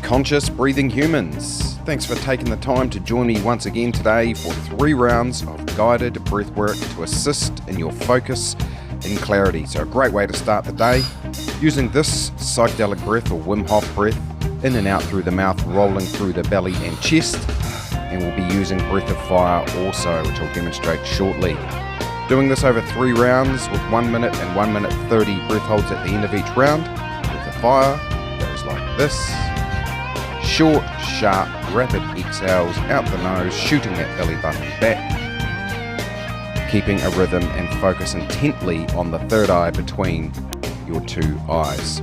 Conscious Breathing Humans. Thanks for taking the time to join me once again today for 3 rounds of guided breathwork to assist in your focus and clarity. So a great way to start the day using this psychedelic breath or Wim Hof breath, in and out through the mouth, rolling through the belly and chest. And we'll be using Breath of Fire also, which I'll demonstrate shortly. Doing this over 3 rounds with 1 minute and 1 minute 30 breath holds at the end of each round. Breath of Fire goes like this. Short, sharp, rapid exhales out the nose, shooting that belly button back. Keeping a rhythm and focus intently on the third eye between your 2 eyes.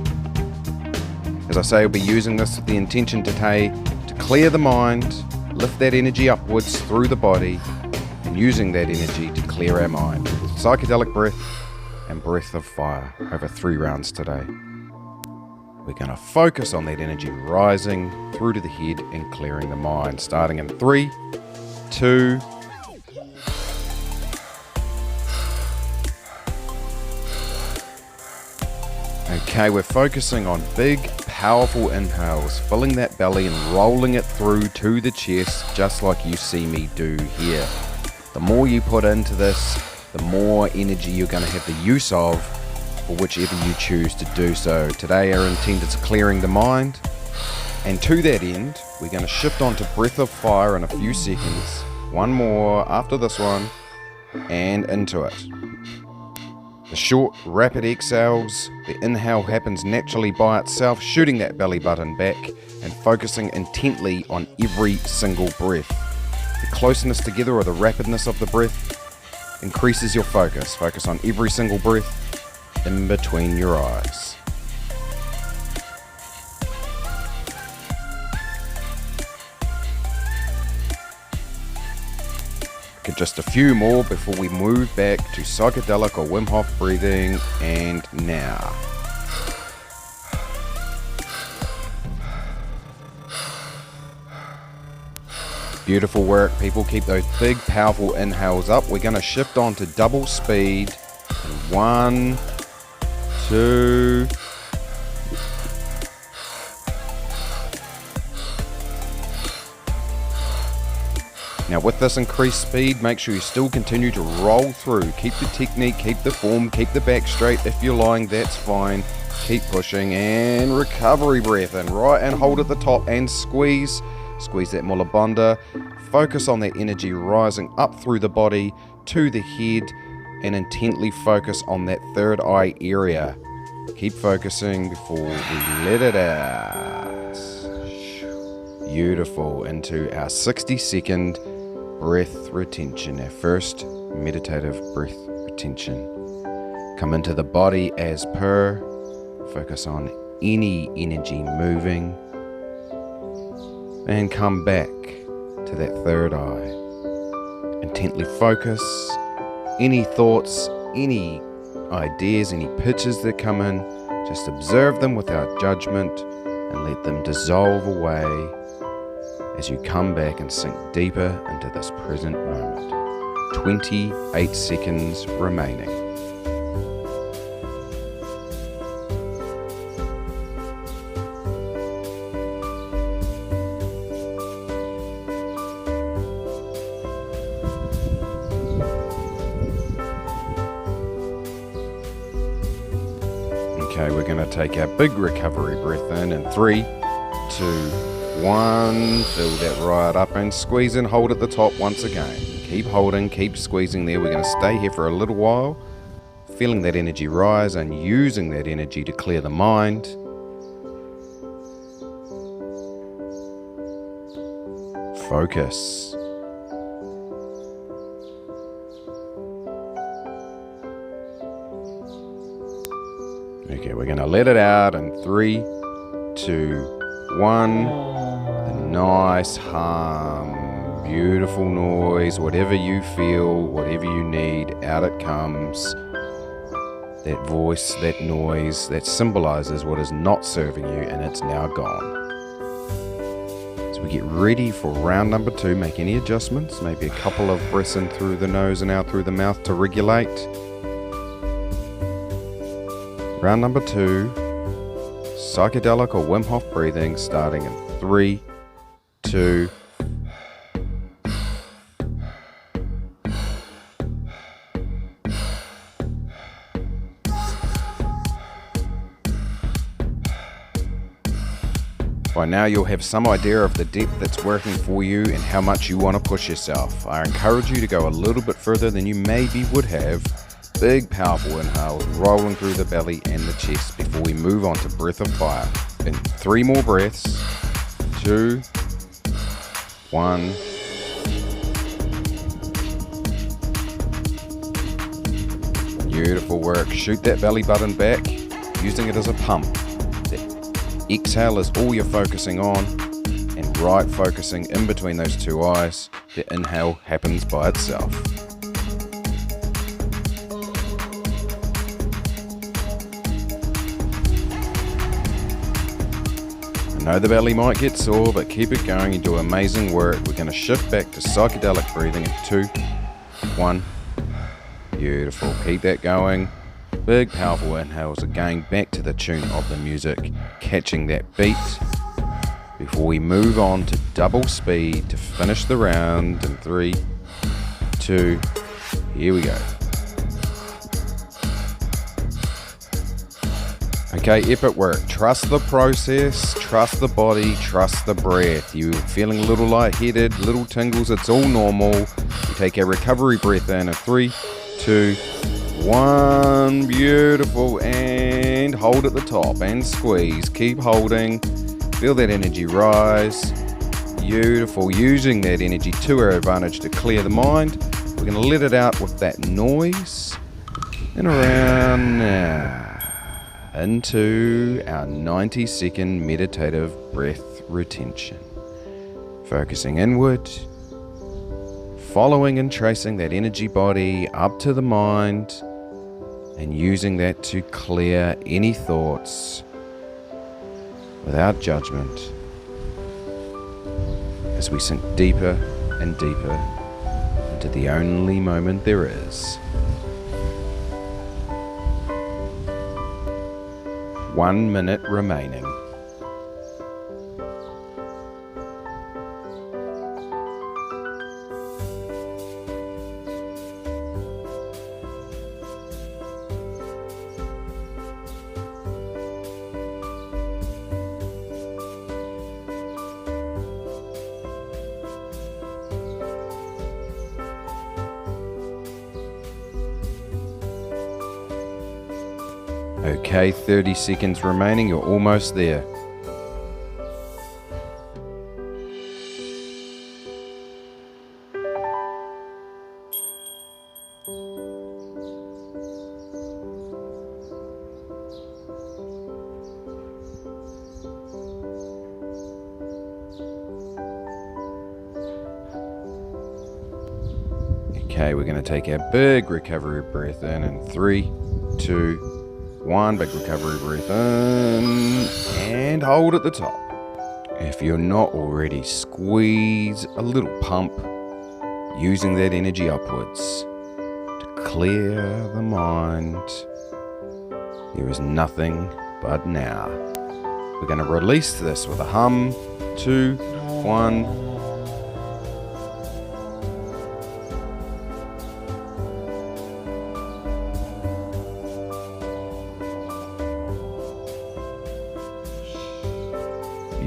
As I say, I'll be using this with the intention today to clear the mind, lift that energy upwards through the body, and using that energy to clear our mind with psychedelic breath and Breath of Fire over 3 rounds today. We're going to focus on that energy rising through to the head and clearing the mind, starting in 3, 2, okay, we're focusing on big, powerful inhales, filling that belly and rolling it through to the chest, just like you see me do here. The more you put into this, the more energy you're going to have the use of for whichever you choose to do so. Today our intent is clearing the mind, and to that end, we're going to shift on to Breath of Fire in a few seconds. One more after this one, and into it. The short, rapid exhales, the inhale happens naturally by itself, shooting that belly button back and focusing intently on every single breath. The closeness together or the rapidness of the breath increases your focus. Focus on every single breath in between your eyes. Okay, just a few more before we move back to psychedelic or Wim Hof breathing, and now. Beautiful work, people. Keep those big, powerful inhales up. We're going to shift on to double speed. 1, 2. Now with this increased speed, make sure you still continue to roll through. Keep the technique, keep the form, keep the back straight. If you're lying, that's fine. Keep pushing, and recovery breath in, right, and hold at the top and squeeze. Squeeze that mula bandha. Focus on that energy rising up through the body to the head, and intently focus on that third eye area. Keep focusing before we let it out. Beautiful. Into our 60-second breath retention, our first meditative breath retention. Come into the body as per. Focus on any energy moving, and come back to that third eye. Intently focus. Any thoughts, any ideas, any pictures that come in, just observe them without judgment and let them dissolve away as you come back and sink deeper into this present moment. 28 seconds remaining. Okay, we're going to take our big recovery breath in 3, 2, 1. Fill that right up and squeeze and hold at the top once again. Keep holding, keep squeezing there. We're going to stay here for a little while, feeling that energy rise and using that energy to clear the mind. Focus. Okay, we're going to let it out in 3, 2, 1. A nice hum, beautiful noise, whatever you feel, whatever you need, out it comes. That voice, that noise, that symbolizes what is not serving you, and it's now gone. As we get ready for round number 2, make any adjustments, maybe a couple of breaths in through the nose and out through the mouth to regulate. Round number 2, psychedelic or Wim Hof breathing, starting in 3, 2. By now you'll have some idea of the depth that's working for you and how much you want to push yourself. I encourage you to go a little bit further than you maybe would have. Big powerful inhales rolling through the belly and the chest before we move on to breath of fire. In 3 more breaths. 2, 1. Beautiful work. Shoot that belly button back, using it as a pump. Exhale is all you're focusing on, and right focusing in between those 2 eyes. The inhale happens by itself. I know the belly might get sore, but keep it going. You do amazing work. We're going to shift back to psychedelic breathing in 2, 1. Beautiful. Keep that going. Big powerful inhales again, back to the tune of the music, catching that beat before we move on to double speed to finish the round in 3, 2, here we go. Okay, epic work. Trust the process, trust the body, trust the breath. You're feeling a little lightheaded, little tingles, it's all normal. You take a recovery breath in 3, 2, 1, beautiful, and hold at the top and squeeze, keep holding, feel that energy rise, beautiful, using that energy to our advantage to clear the mind. We're going to let it out with that noise, and around now, into our 90-second meditative breath retention, focusing inward, following and tracing that energy body up to the mind, and using that to clear any thoughts without judgment as we sink deeper and deeper into the only moment there is. 1 minute remaining. Okay, 30 seconds remaining, you're almost there. Okay, we're going to take our big recovery breath in 3, 2, 1, big recovery breath in, and hold at the top. If you're not already, squeeze a little pump, using that energy upwards to clear the mind. There is nothing but now. We're going to release this with a hum. 2, 1.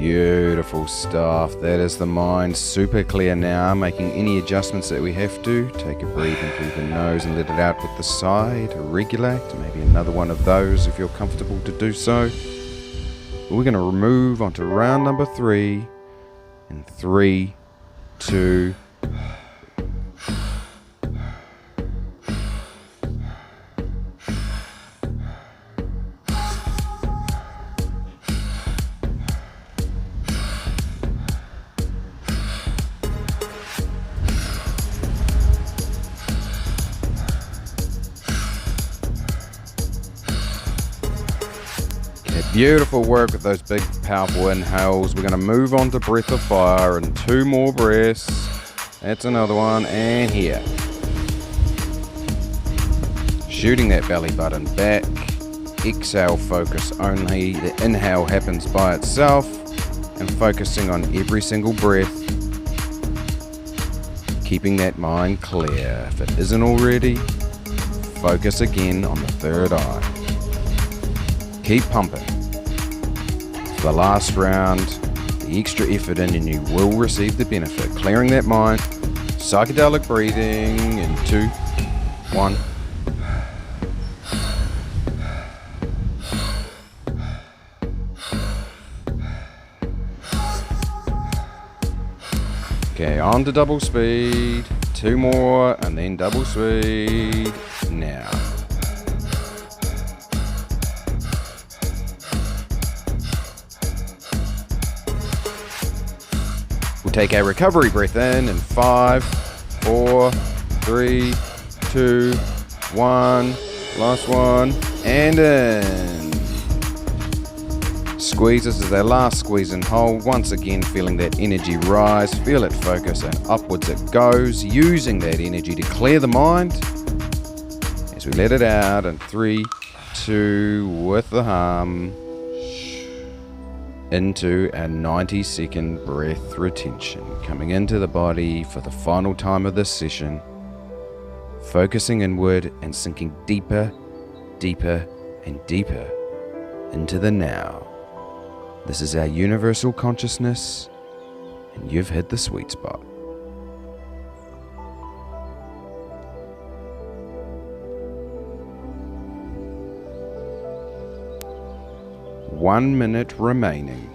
Beautiful stuff. That is the mind super clear now, making any adjustments that we have to. Take a breath in through the nose and let it out with the side to regulate. Maybe another one of those if you're comfortable to do so. We're going to move on to round number 3 in 3, 2, beautiful work with those big, powerful inhales. We're going to move on to breath of fire and 2 more breaths. That's another one, and here. Shooting that belly button back, exhale focus only. The inhale happens by itself, and focusing on every single breath, keeping that mind clear. If it isn't already, focus again on the third eye. Keep pumping. For the last round, the extra effort in and you will receive the benefit. Clearing that mind, psychedelic breathing in 2, 1. Okay, on to double speed. 2 more and then double speed. Now. We'll take our recovery breath in 5, 4, 3, 2, 1. Last one. And in. Squeeze. This is our last squeeze and hold. Once again, feeling that energy rise. Feel it focus and upwards it goes. Using that energy to clear the mind as we let it out. And 3, 2, with the hum. Into a 90-second breath retention. Coming into the body for the final time of this session. Focusing inward and sinking deeper, deeper, and deeper into the now. This is our universal consciousness, and you've hit the sweet spot. One minute remaining.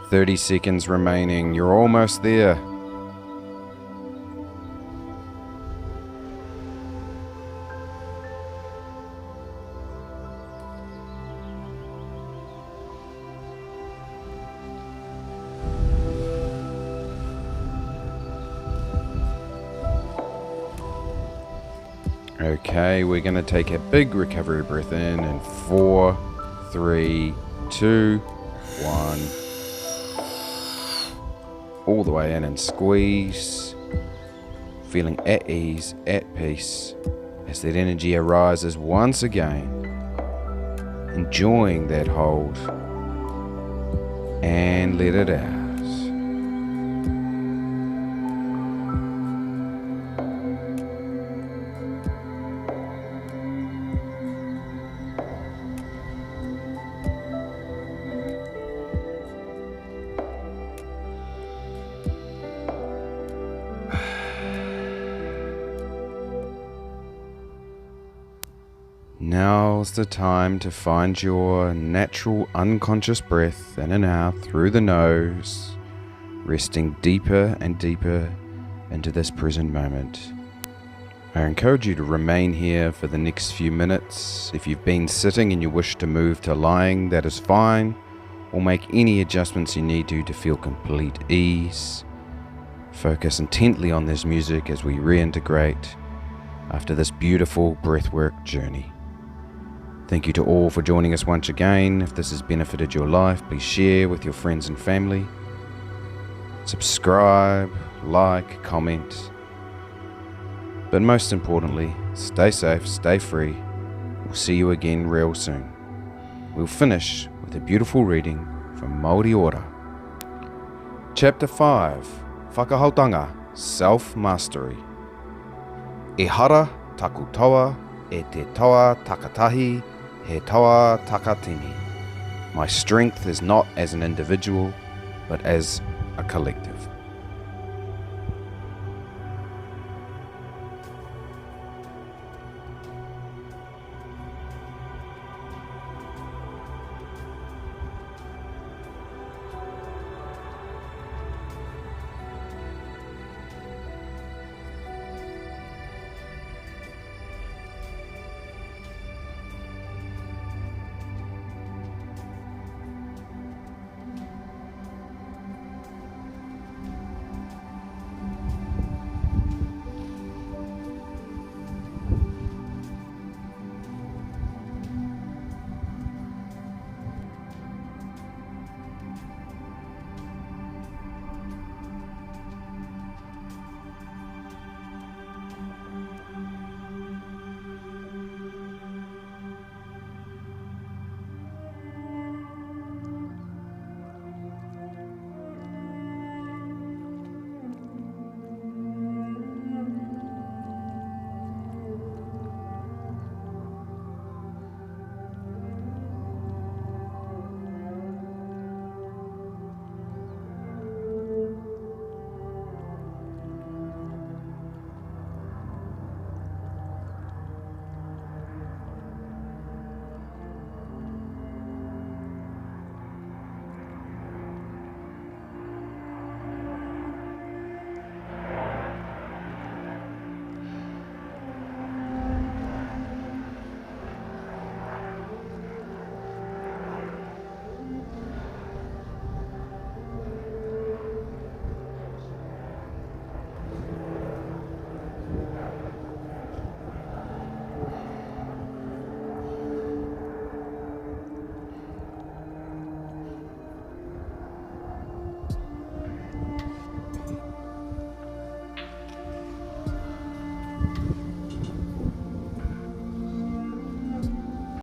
"30 seconds remaining. You're almost there." Okay, we're going to take a big recovery breath in 4, 3, 2, 1. All the way in and squeeze, feeling at ease, at peace, as that energy arises once again, enjoying that hold, and let it out. Now's the time to find your natural unconscious breath in and out through the nose, resting deeper and deeper into this present moment. I encourage you to remain here for the next few minutes. If you've been sitting and you wish to move to lying, that is fine, or make any adjustments you need to feel complete ease. Focus intently on this music as we reintegrate after this beautiful breathwork journey. Thank you to all for joining us once again. If this has benefited your life, please share with your friends and family. Subscribe, like, comment. But most importantly, stay safe, stay free. We'll see you again real soon. We'll finish with a beautiful reading from Māori Ora. Chapter 5, Whakahautanga, Self-Mastery. E hara taku toa, e te toa takatahi, he toa takatini. My strength is not as an individual, but as a collective.